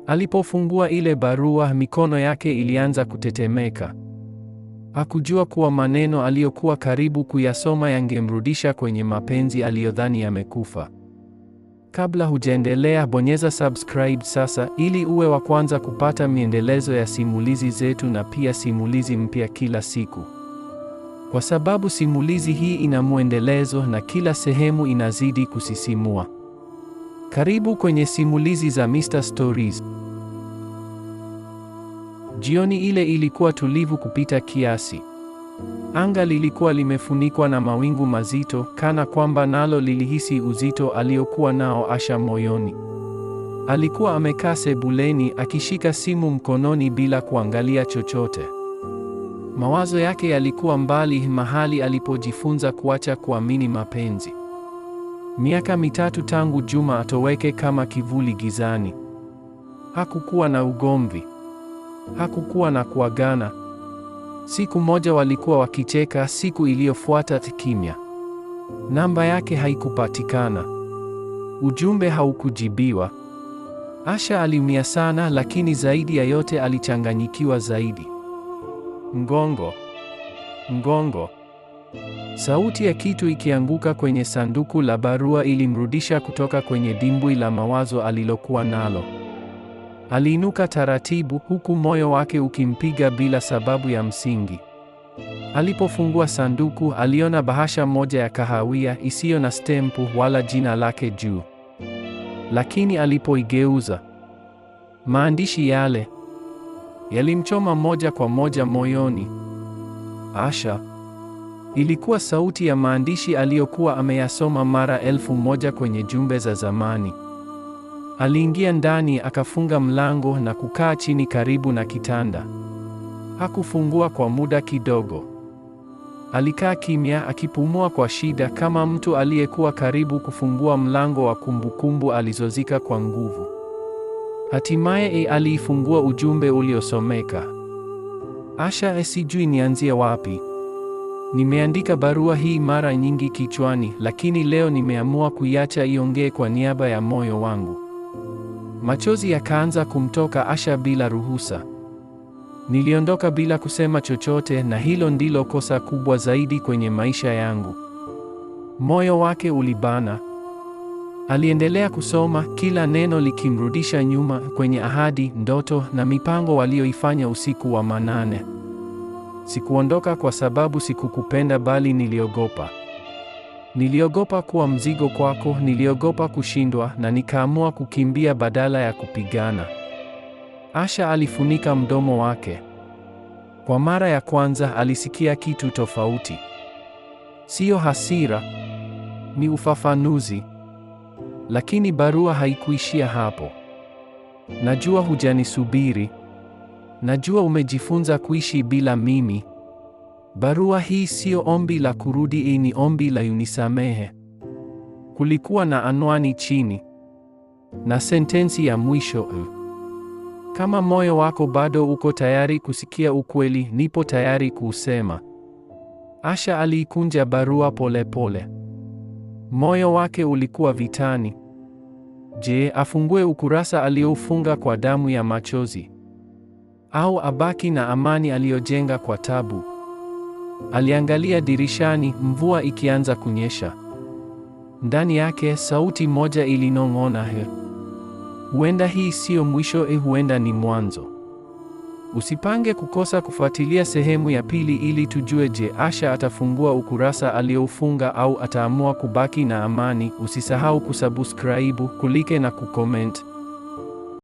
Alipofungua ile barua, mikono yake ilianza kutetemeka. Hakujua kuwa maneno aliyokuwa karibu kuyasoma yangemrudisha kwenye mapenzi aliyodhani yamekufa. Kabla hujaendelea, bonyeza subscribe sasa ili uwe wa kwanza kupata miendelezo ya simulizi zetu na pia simulizi mpya kila siku. Kwa sababu simulizi hii ina muendelezo na kila sehemu inazidi kusisimua. Karibu kwenye simulizi za Mr. Stories. Jioni ile ilikuwa tulivu kupita kiasi. Anga lilikuwa limefunikwa na mawingu mazito, kana kwamba nalo lilihisi uzito aliokuwa nao Asha moyoni. Alikuwa amekaa sebuleni akishika simu mkononi bila kuangalia chochote. Mawazo yake yalikuwa mbali, mahali alipojifunza kuacha kuamini mapenzi. Miaka 3 tangu Juma atoweke kama kivuli gizani. Hakukuwa na ugomvi. Hakukuwa na kuagana. Siku moja walikuwa wakicheka, siku iliyofuata kimya. Namba yake haikupatikana. Ujumbe haukujibiwa. Asha aliumia sana, lakini zaidi ya yote alichanganyikiwa zaidi. Ngongo. Ngongo. Sauti ya kitu ikianguka kwenye sanduku la barua ilimrudisha kutoka kwenye dimbwi la mawazo alilokuwa nalo. Aliinuka taratibu, huku moyo wake ukimpiga bila sababu ya msingi. Alipofungua sanduku, aliona bahasha moja ya kahawia isiyo na stempu wala jina lake juu. Lakini alipoigeuza, maandishi yale yalimchoma moja kwa moja moyoni. Asha. Ilikuwa sauti ya maandishi aliyokuwa ameyasoma mara 1000 kwenye jumbe za zamani. Aliingia ndani, akafunga mlango na kukaa chini karibu na kitanda. Hakufungua kwa muda kidogo. Alikaa kimya, akipumua kwa shida, kama mtu aliyekuwa karibu kufungua mlango wa kumbukumbu alizozika kwa nguvu. Hatimaye aliifungua ujumbe uliosomeka: Asha, sijui nianzie wapi. Nimeandika barua hii mara nyingi kichwani, lakini leo nimeamua kuiacha iongee kwa niaba ya moyo wangu. Machozi yakaanza kumtoka Asha bila ruhusa. Niliondoka bila kusema chochote, na hilo ndilo kosa kubwa zaidi kwenye maisha yangu. Moyo wake ulibana. Aliendelea kusoma, kila neno likimrudisha nyuma kwenye ahadi, ndoto na mipango walioifanya usiku wa manane. Sikuondoka kwa sababu sikukupenda, bali niliogopa. Niliogopa kuwa mzigo kwako, niliogopa kushindwa, na nikaamua kukimbia badala ya kupigana. Asha alifunika mdomo wake. Kwa mara ya kwanza alisikia kitu tofauti. Sio hasira, ni ufafanuzi. Lakini barua haikuishia hapo. Najua hujanisubiri. Najua umejifunza kuishi bila mimi. Barua hii sio ombi la kurudi, ni ombi la unisamehe. Kulikuwa na anwani chini na sentensi ya mwisho: kama moyo wako bado uko tayari kusikia ukweli, nipo tayari kuusema. Asha aliikunja barua polepole. Moyo wake ulikuwa vitani. Je, afungue ukurasa aliofunga kwa damu ya machozi, au abaki na amani aliyojenga kwa tabu? Aliangalia dirishani, mvua ikianza kunyesha. Ndani yake sauti moja ilinong'ona, huenda hii sio mwisho, huenda ni mwanzo. Usipange kukosa kufuatilia sehemu ya pili ili tujue, je, Asha atafungua ukurasa alioufunga au ataamua kubaki na amani? Usisahau kusubscribe, kulike na kucomment.